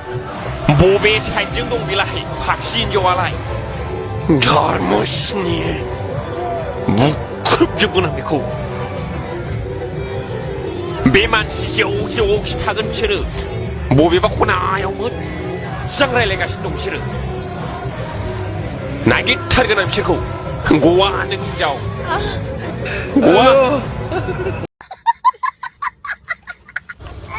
बबे साइडजों दं बेलाय फाखसि हिनजावालाय धर्मस्नि बुख्रुबजोबगोन आं बेखौ बे मानसि जेवजेवआवसो थागोन बिसोरो बबेबा खनायाव मोजां रायलायगासिनो दं बिसोरो नागिरथारगोन आं बिसोरखौ गवा नों हिनजाव गवा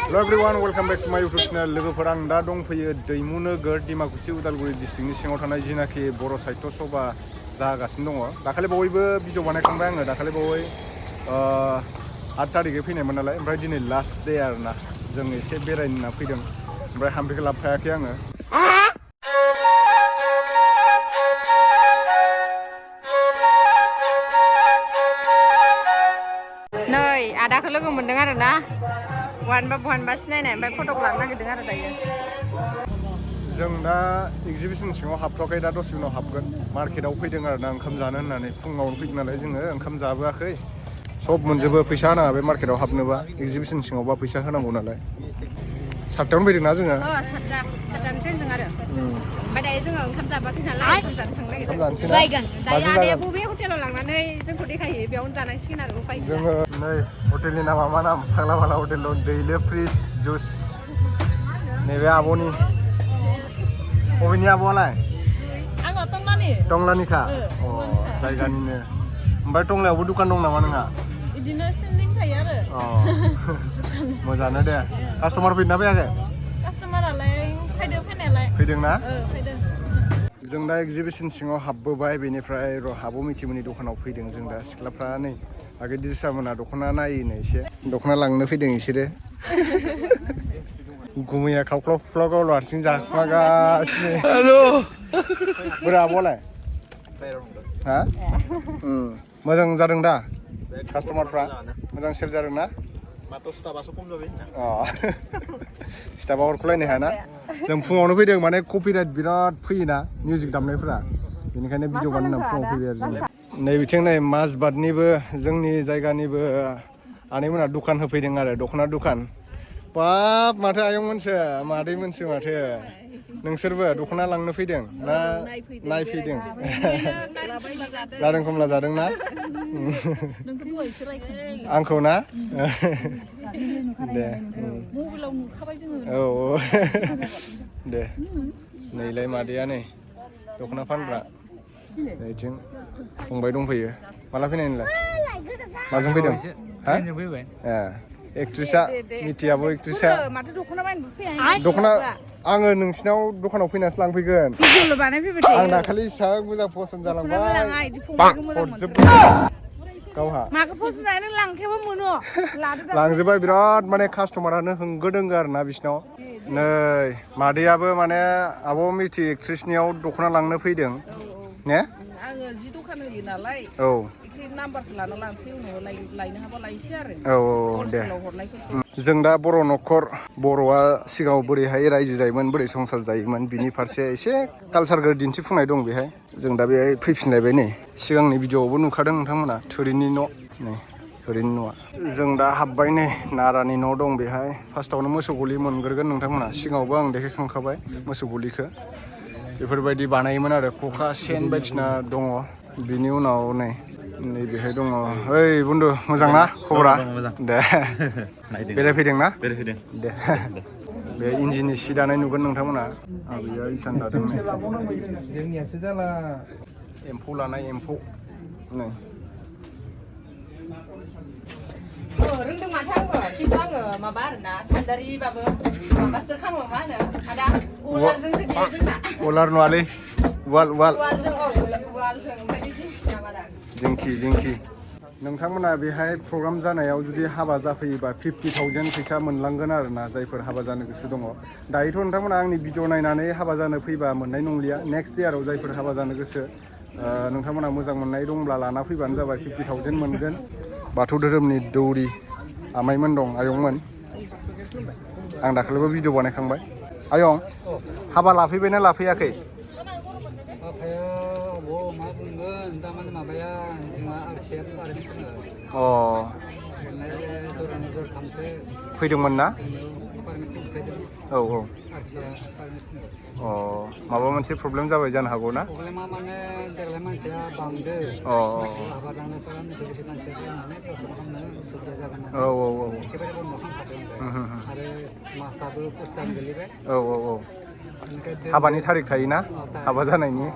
Hello everyone, welcome back to my YouTube channel. लोगोफोर आं दा दंफैयो दैमु नोगोर डिमाकुसि उदालगुरि डिस्ट्रिक्टनि सिङाव थानाय जिनाखि बर' साहित्य सभा जागासिनो दङ दाखालि बावैबो भिडिअ बानायखांबाय आङो दाखालि बावै 8 तारिखै फैनायमोन नालाय ओमफ्राय दिनै लास्ट डे आरोना जों एसे बेरायनो होनना फैदों ओमफ्राय हाम्फेखौ लाबोफायाखै आङो नै आदाखौ लोगो मोनदों आरो ना बहानबा सिनायनाय ओमफ्राय फट'खौ लानो नागिरदों आरो दायो जों दा एक्जिबिसन सिङाव हाबथ'वाखै दा दसे उनाव हाबगोन मार्केटआव फैदों आरो ना ओंखाम जानो होननानै फुङावनो फैदों नालाय जोङो ओंखाम जाबोआखै सब मोनजोबो फैसा होनाङा बे मार्केटआव हाबनोबा एक्जिबिसन सिङावबा फैसा होनांगौ नालाय 7टायावनो फैदों ना जोङो 7टानि ट्रेनजों आरो ओमफ्राय दायो जोङो ओंखाम जाबाखै नालाय ओंखाम जानो थांनो नागिरदों दायो आदाया बबे हटेलाव लांनानै जोंखौ देखायहैयो बेयावनो जानांसिगोन आरो उपाय गैया जोङो नै हटेलनि नामा मा नाम फाग्ला फाग्ला हटेल दं दैलो फ्रिज जुस नैबे आब'नि बबेनि आब'आलाय आङो टंलानि टंलानिखा अ जायगानिनो ओमफ्राय टंलायावबो दखान दं नामा नोंहा बिदिनो स्टेन्डिं थायो आरो अ मोजाङानो दे कास्टमार फैदोंना फैयाखै कास्टमारालाय फैनायालाय फैदों ना फैदों जों दा एक्जिबिसन सिङाव हाबबोबाय बेनिफ्राय आब' मिथिमोननि दखानाव फैदों जों दा सिख्लाफ्रा नै आगै दिर्सा मोना दख'ना नायोनो एसे दख'ना लांनो फैदों बिसोरो गुमैया खावख्लाव खुख्लाव गावल' हारसिं जाखुमागासिनो बोरै आब'आलाय हा मोजां जादों दा कास्टमारफ्रा मोजां सेल जादों ना स्टाफा हरख'लायनो हायाना जों फुङावनो फैदों माने कपिराइट बिराद फैयोना मिउजिक दामनायफोरा बेनिखायनो भिडिअ बानायना फुङाव फैबाय आरो जों नै बिथिं नै माजबादनिबो जोंनि जायगानिबो आनैमोनहा दखान होफैदों आरो दख'ना दखान बाब माथो आयंमोनसो मादैमोनसो माथो नोंसोरबो दख'ना लांनो फैदों ना नायफैदों जादों खमला जादों ना आंखौ ना दे मबाइलाव नुखाबाय जोङो औ दे नैलाय मादैया नै दख'ना फानग्रा नैथिं फंबाय दंफैयो माला फैनाय नोंलाय माजों फैदों ए एक्ट्रिसा मिथियाबो एक्ट्रिसा दख'ना आङो नोंसिनाव दखानाव फैनासो लांफैगोन आं दाखालि इसा मोजां पसन्द जालांबाय गावहा लांजोबबाय बिराद माने कास्टमारानो होंगो दोंगो आरोना बिसिनाव नै मादैयाबो माने आब' मिथि एक्ट्रिसनियाव दख'ना लांनो फैदों ने आङो जि दखान होयो नालाय औ नाम्बारखौ लाना लांसै उनाव लायनो हाबा लायसै आरो औ दे जों दा बर' न'खर बर'आ सिगाङाव बोरैहाय रायजो जायोमोन बोरै संसार जायोमोन बिनि फारसे एसे कालसारखौ दिन्थिफुंनाय दं बेहाय जों दा बेहाय फैफिनलायबाय नै सिगांनि भिडिअआवबो नुखादों नोंथांमोना थोरिनि न' नै थोरिनि न'आ जों दा हाबबाय नै नारानि न' दं बेहाय फार्स्टआवनो मोसौ गलि मोनग्रोगोन नोंथांमोना सिगाङावबो आं देखायखांखाबाय मोसौ गलिखौ बेफोरबायदि बानायोमोन आरो खखा सेन बायदिसिना दङ बिनि उनाव नै बेहाय दङ ओइ बुन्दु मोजां ना खबरा दे बेरायफैदों ना दे बे इन्जिननि सि दानाय नुगोन नोंथांमोना आबैया इसान दादों जोंनियासो जाला एम्फौ लानाय एम्फौ नै रोंदों माथो आंबो खिन्थु आङो माबा आरोना सानजारिबाबो माबासो खामो मा होनो आदा उलारजोंसो देयो जोंना उलार नङालै उवालजों ओमफ्राय बे दिंखि नामा दा दिंखि नोंथांमोना बेहाय प्रग्राम जानायाव जुदि हाबा जाफैयोबा 50,000 फैसा मोनलांगोन आरोना जायफोर हाबा जानो गोसो दङ दायोथ' नोंथांमोना आंनि भिडिअ नायनानै हाबा जानो फैबा मोननाय नंलिया नेक्स्ट इयाराव जायफोर हाबा जानो गोसो नोंथांमोना मोजां मोननाय दंब्ला लाना फैबानो जाबाय 50,000 मोनगोन बाथौ धोरोमनि दौरि आमाइमोन दं आयंमोन आं दाखालिबो भिडिअ बानायखांबाय आयं हाबा लाफैबायना लाफैयाखै मा बुंगोन दामाने माबाया जोंहा आरसिएफ अ फैदोंमोन ना औ औ अ माबा मोनसे प्रब्लेम जाबाय जानो हागौ ना प्रब्लेमा माने देग्लाय मानसिया बांदो अ आबाद दांनायफोरा गिदिर मानसिया फैनानै खस्थ' खालामनो उसुबिदा जागोन औ औ औ एखेबारे बन्द' खालामखादों आरो मासाबो पुस्तान गोलैबाय औ औ औ हाबानि थारिख थायोना हाबा जानायनि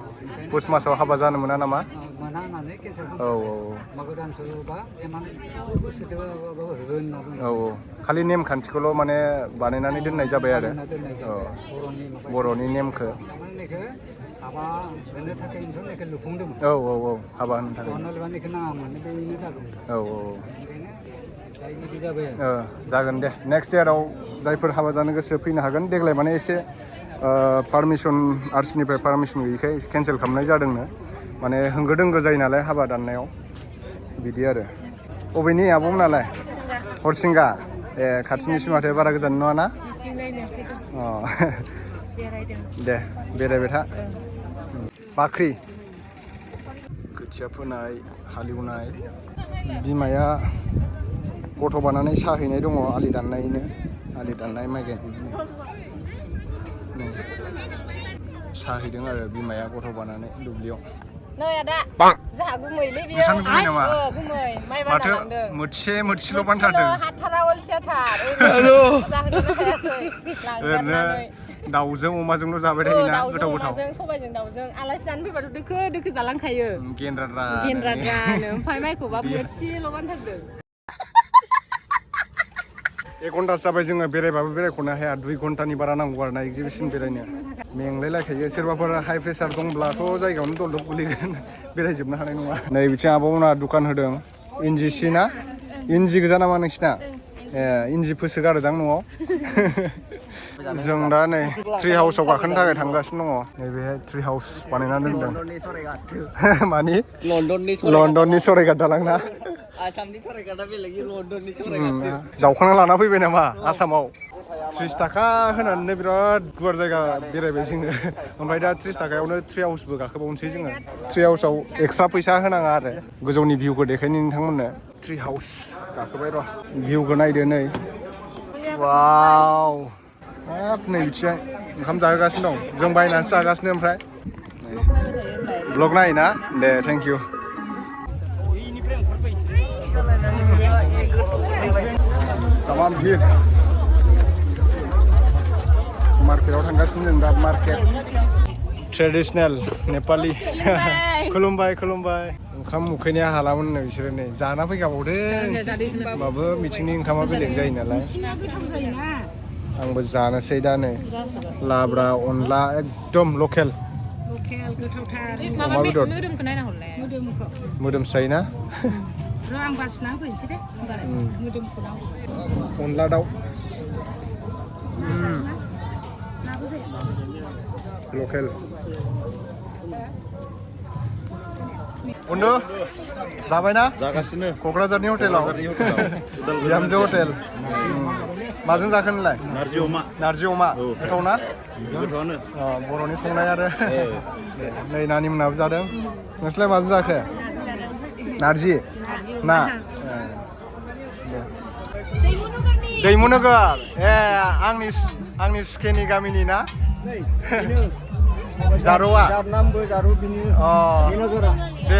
पुस मासाव हाबा जानो मोना नामा मोना होननानै केन्सेल औ खालामबाय मागो दानसोबा जेमान गोसोथो होगोन होनना बुङो औ औ खालि नेमखान्थिखौल' माने बानायनानै दोननाय जाबाय आरो औ बर'नि नेमखौ हाबा होनो थाखाय बेखौ लुफुंदोंमोन औ औ औ हाबा होनो थाखाय बेखौ नाङामोन बेनो जादों औ औ बिदि जाबाय जागोन दे नेक्स्ट इयाराव जायफोर हाबा जानो गोसो फैनो हागोन देग्लाय माने एसे पारमिसन आरसिनिफ्राय पारमिसन गैयैखाय केन्सेल खालामनाय जादोंनो माने होंगो दोंगो जायो नालाय हाबा दाननायाव बिदि आरो अबेनि आब'मोनालाय हरसिंगा ए खाथिनिसो माथो बारा गोजान नङा ना अ दे बेरायबाय था बाख्रि खोथिया फोनाय हालेवनाय बिमाया गथ' बानानै साहैनाय दङ आलि दाननाय माइ गायनायनि साहैदों आरो बिमाया गथ' बानानै दुब्लियाव नै आदा जाहा गुमैलै बियो नोंसानि गुमै नामा गुमै माइ बाना लांदों मोनसेल' बानथारदों हाथारा अलसियाथार ओरैनो जाहोनोनो हायाखै लांगारनानै दाउजों अमाजोंल' जाबाय थायोना गोथाव गोथाव अमाजों सबायजों दाउजों आलासि जानो फैबाथ' दोखो दोखो जालांखायो गेन्द्राद्रानो ओमफ्राय माइखौबा मोनसेल' बानथारदों 1 घन्टासो जाबाय जोङो बेरायबाबो बेरायख'नो हाया 2 घन्टानि बारा नांगौ आरो ना एगजिबिसन बेरायनो मेंलायलायखायो सोरबाफोर हाइ प्रेसार दंब्लाथ' जायगायावनो दलदब गोलैगोन बेरायजोबनो हानाय नङा नै बिथिं आब'मोना दुखान होदों इन्जि सि ना इन्जि गोजा नामा नोंसिना ए इन्जि फोसोगारोदां न'आव जों दा नै ट्रि हाउसआव गाखोनो थाखाय थांगासिनो दङ नैबेहाय ट्रि हाउस बानायनानै दोनदों मानि लन्डननि सरायघाट दालां ना आसामनि सरायघाटा बेलेग लन्डननि सरायघाटसो जावखांना लाना फैबाय नामा आसामाव 30 थाखा होनानैनो बिराद गुवार जायगा बेरायबाय जोङो ओमफ्राय दा 30 थाखायावनो ट्रि हाउसबो गाखोबावनोसै जोङो ट्रि हाउसआव एक्सट्रा फैसा होनाङा आरो गोजौनि भिउखौ देखायनो नोंथांमोननो ट्रि हाउस गाखोबाय र' भिउखौ नायदो नै वाव हाब नै बिथिंजाय ओंखाम जाहोगासिनो दं जों बायनानैसो जागासिनो ओमफ्राय ब्लग नायो ना दे थेंक इउ तमाम भिर मार्केटाव थांगासिनो जों दा मार्केट ट्रेडिसनेल नेपालि खुलुमबाय ओंखाम उखैनाया हालामोननो बिसोरो नै जाना फैखाबावदों होमबाबो मिथिंनि ओंखामा बेलेग जायो नालाय आंबो जानोसै दा नै लाब्रा अनला एकदम लकेल अमा बेदर मोदोमखौ नायना हरलाय मोदोमसाय ना आं बासिना फैनोसै दे मोदोमखौ अनला दाउ लकेल उन्दु जाबायना जागासिनो क'क्राझारनि हटेलाव बिहामजो हटेल माजों जाखो नोंलाय नारजि अमा गोथाव ना गोथावानो बर'नि संनाय आरो नै नानि मोनाबो जादों नोंसोरलाय माजों जाखो नारजि ना दैमु नोगोर ए आंनि सिकेनि गामिनि ना जारौआ दे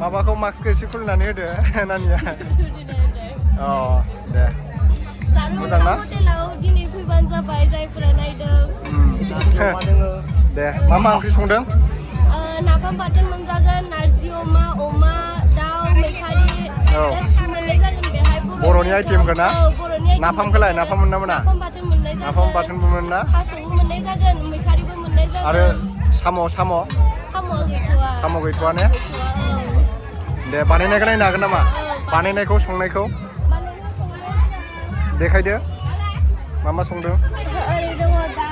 माबाखौ मास्कखौ एसे खुलिनानै होदो नानिया दे मोजां ना दिनै फैबानो जाबाय जायफोरा नायदों दे मा ओंख्रि संदों नाफाम बाथोन मोनजागोन नारजि अमा दाउ मैखारि मोननाय जागोन बेहाय बर'नि आइटेमखौ ना नाफामखौलाय नाफाम मोन ना मोना नाफाम बाथोनबो मोन ना थास'बो मोननाय जागोन मैखारिबो मोननाय जागोन आरो साम' गैथ'आ ने दे बानायनायखौ नायनो हागोन नामा बानायनायखौ संनायखौ देखायदो मा संदों ओरै दङ दा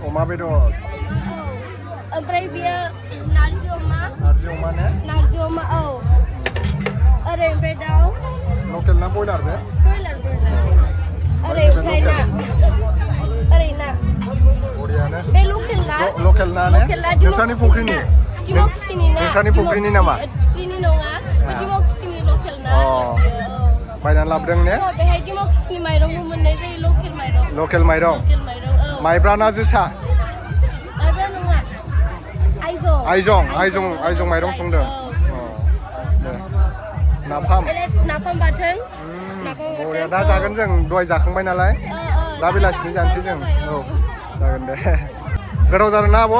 अमा बेदर ओमफ्राय बियो नारजि अमा ने नारजि अमा ओरै ओमफ्राय दाउ लकेल ना बयलार बे बयलार ओरै ओमफ्राय ना ओरै ना बरियानो बे लकेल ना ने नोंस्रानि फुख्रिनि दिमाकुसिनि ना नोंस्रानि फुख्रिनि नामा फुख्रिनि नङा दिमाकुसिनि लकेल ना बायनानै लाबोदों ने बेहाय दिमाकुसिनि माइरंबो मोननाय जायो लकेल माइरं लकेल माइरं लकेल माइरं औ माइब्रा ना जोसा माइब्रा नङा आइजं माइरं संदों औ दे नाफाम नाफाम बाथोन बरिया दा जागोन जों दहाय जाखांबाय नालाय दा बेलासिनि जानोसै जों औ जागोन दे गोथाव जादों ना आब'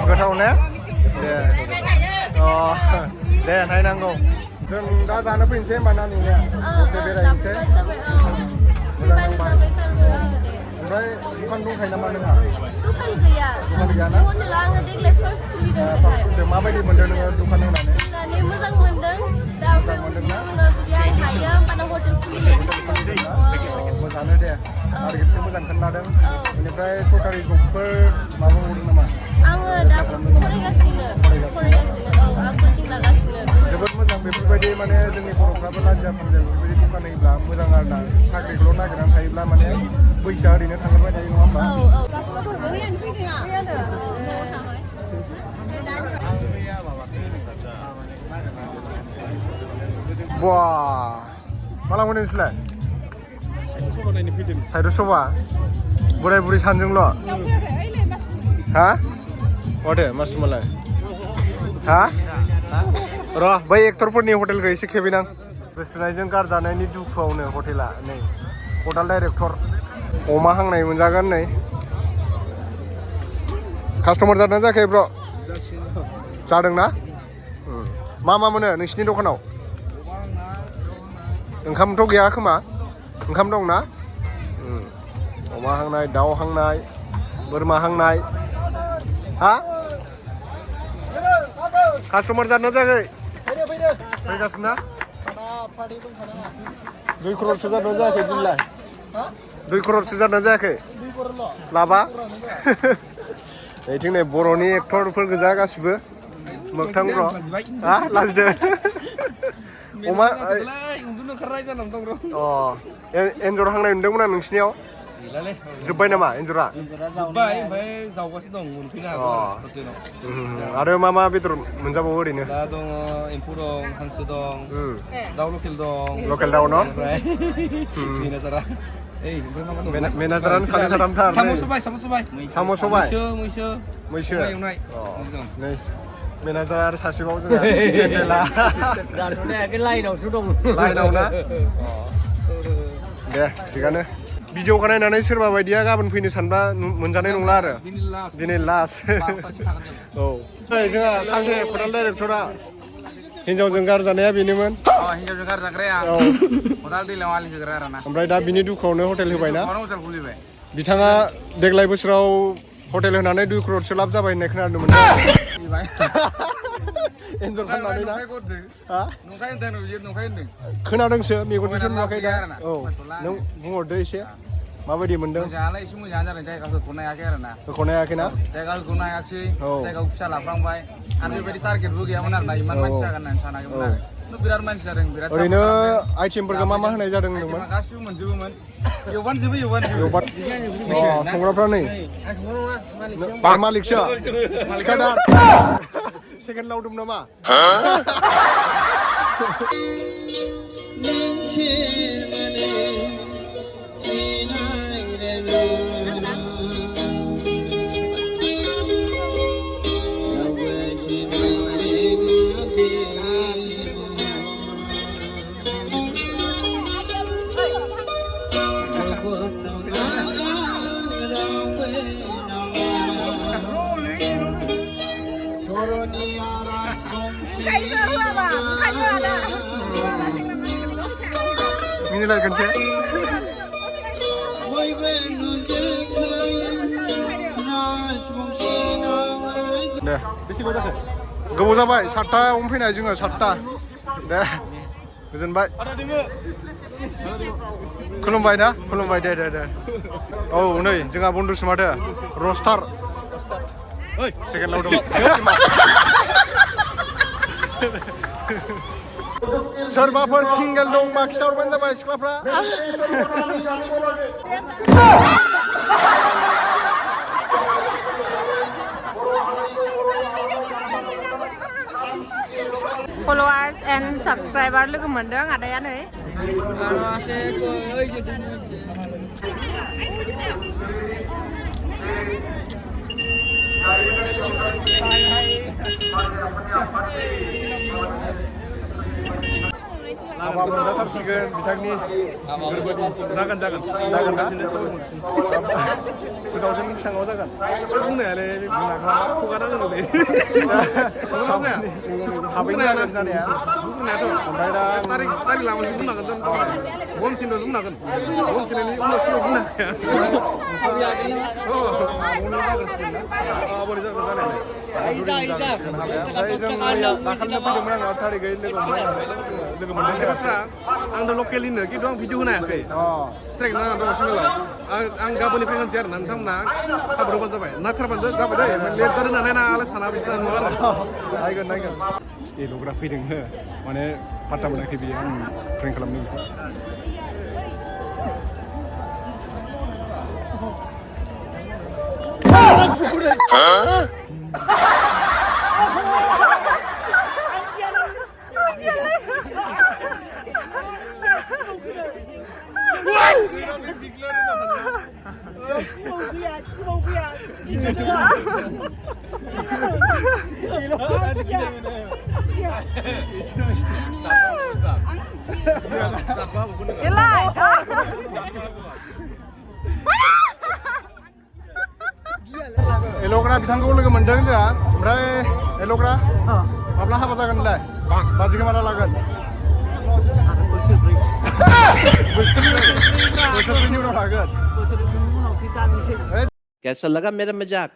गोथाव ने दे दे नायनांगौ जों दा जानो फैनोसै होमबा नानिया दसे बेरायनोसै मोजां नांबाय ओमफ्राय दखान दंखायो नामा नोंहा दखान गैया दखान गैया ना हटेला आङो देग्लाय फार्स्ट खुलिदों बेहाय माबायदि मोनदों नोङो दखान होनानै होनानै मोजां मोनदों दा उनाव जुदि आं हायो होमबाना हटेल खुलिनो मोजाङानो दे टारगेटखौ मोजां खोन्थादों बेनिफ्राय सरकारि जबफोर माबा हरदों नामा आङो दा फरायगासिनो औ आं कचिं लागासिनो जोबोद मोजां बेफोरबायदि माने जोंनि बर'फ्राबो लाजिया फानजाया बेफोरबायदि दखान होयोब्ला मोजां आरोना साख्रिखौल' नागिरनानै थायोब्ला माने बैसोआ ओरैनो थांबाय थायो नङा होमबा बा मा लांबाय नोंसोरलाय साइद सबा बोराय बुरै सानजोंल' हा माथो मासुमालाय हा र' बै एक्टरफोरनि हटेलखौ एसे खेबैनां गोसथोनायजों गारजानायनि दुखुआवनो हटेला नै हटेल डाइरेक्टर अमा हांनाय मोनजागोन नै कास्टमार जादोंना जायाखै ब्र' जादोंना मा मोनो नोंसिनि दखानाव ओंखामथ' गैया खोमा ओंखाम दं ना अमा हांनाय दाउ हांनाय बोरमा हांनाय हा कास्टमार जादोंना जायाखै फैगासिनो ना 2 crore जादोंना जायाखै दिनलाय 2 crore जादोंना जायाखै लाबा बेथिं नै बर'नि एक्टरफोर गोजा गासिबो मोगथां र' हा लाजिदो अमा एन्जर हांनाय नुदोंमोन आं नोंसिनियाव जोब्बाय नामा एन्जरा जोब्बाय ओमफ्राय जावगासिनो दं मोनफैनो हागौ आरो मा बेदर मोनजाबावो ओरैनो दा दङ एम्फौ दं हांसो दं दाउ लकेल दं लकेल दाउ न ओमफ्राय मेनेजारानो सानै साथामथार साम' सबाय मैसो एवनाय नै मेनेजार आरो सासेबाव जोंहा लाइनावसो दं लाइनाव ना दे थिगानो भिडिअखौ नायनानै सोरबा बायदिया गाबोन फैनो सानबा मोनजानाय नंला आरो दिनै लास्ट औ जोंहा सानसे हटेल डाइरेक्टरा हिन्जावजों गारजानाया बेनोमोन हिन्जावजों गारजाग्राया हटेल दैलाव आलि होग्रा आरो ना ओमफ्राय दा बिनि दुखुआवनो हटेल होबायना बिथाङा देग्लाय बोसोराव हटेल होनानै 2 crore लाब जाबाय होननाय खोनादोंमोन एन्जर फाननानै ना खोनादोंसो मेगनजोंसो नुवाखै दा औ नों बुंहरदो एसे माबायदि मोनदों मोजाङालाय एसे मोजाङानो जादों जायगा होख'नो हायाखै आरो ना होख'नो हायाखै ना जायगा होख'नो हायाखै जायगाखौ फिसा लाफ्लांबाय आरो बेबायदि टारगेटबो गैयामोन आरो ना इमान मानसि जागोन होननानै सानाखैमोन आरो बिराद मानसि जादों बिराद ओरैनो आइटेमफोरखौ मा होनाय जादों होनदोंमोन गासिबो मोनजोबोमोन एवबानो संग्राफ्रा नै मालिकसो थिखादार सेकेन्ड लावदोंमोन नामा मिनिलाय खनसे दे बेसेबां जाखो गोबाव जाबाय 7टायावनो फैनाय जोङो 7टा दे गोजोनबाय खुलुमबाय ना खुलुमबाय दे औ नै जोंहा बन्दुसो माथो रस्टार सेकेन्ड लावदों सोरबाफोर सिंगेल दंबा खिथाहरबानो जाबाय सिख्लाफ्रा फल'वार्स एन्ड साबसक्राइबार लोगो मोनदों आदाया नै Kalau asik kok, jadi हाबा मोनजाथारसिगोन बिथांनि जागोन गासिनो गोदावजों बेसेबाङाव जागोन बुंनायालाय खुगाना होनोलै थाबैनो जागोन जानाया बुंनायाथ' ओमफ्राय दा तारिख लाबासो बुंनांगोन बनसिनल' बुंनांगोन बनसिननि उनाव सिगाङाव बुंनो हाया दाखालिनो फैदोंमोन आङो थारिखै लोगो मोनदों बाथ्रा आं दा लकेलनिनो खिन्थु आं भिडिअ होनो हायाखै स्ट्राइक नांना दङ चेनेलाव आं गाबोननिफ्राय होनसै आरो ना नोंथांमोना साबरबानो जाबाय नायथारबानो जाबाय दै लेट जादों होनना नायना आलासि थाना बिदि नङा नायगोन एल'ग्रा फैदोंनो माने पात्ता मोनाखै बियो आं ट्रेन खालामनो बेखौ एल'ग्रा बिथांखौ लोगो मोनदों जोंहा ओमफ्राय एल'ग्रा माब्ला हाबा जागोन नोंलाय बाजिखौ माला लागोन बोसोरनि उनाव लागोन कैसा लगा मेरा मजाक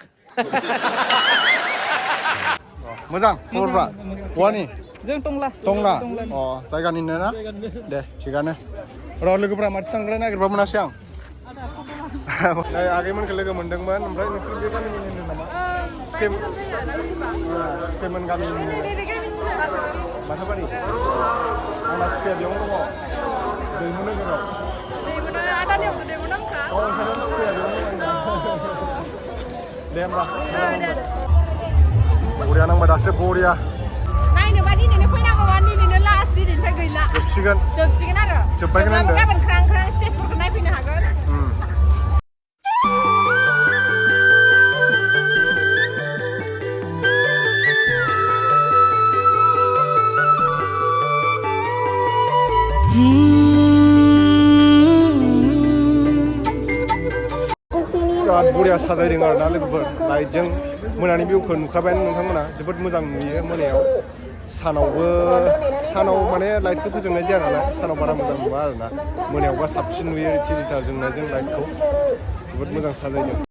मोजां खबरफ्रा बहानि जों टंला अ जायगानिनो ना दे थिगानो र' लोगोफ्रा माथो थांग्रा नागिरबा मोनासै आं नै आगैमोनखौ लोगो मोनदोंमोन ओमफ्राय नोंसोर बे गामिनि होनदों नामा स्केमोन गामिनि बाथाबारि आंना स्केया बेयावनो दङ दैमु नोगोराव दे होमबा बरिया नांबाय दासो बरिया नायनोबा दिनैनो फैनांगौबा दिनैनो लास्ट दिनैनिफ्राय गैला जोबसिगोन आरो जोब्बायगोन होनदों गाबोन ख्रां ख्रां स्टेजफोरखौ नायफैनो हागोन बिराद बरिया साजायदों आरो ना लोगोफोर लाइटजों मोनानि भिउखौ नुखाबायानो नोंथांमोना जोबोद मोजां नुयो मोनायाव सानाव माने लाइटखौ फोजोंनाय जाया नालाय सानाव बारा मोजां नुवा आरोना मोनायावबा साबसिन नुयो थिरिथा जोंनायजों लाइटखौ जोबोद मोजां साजायदों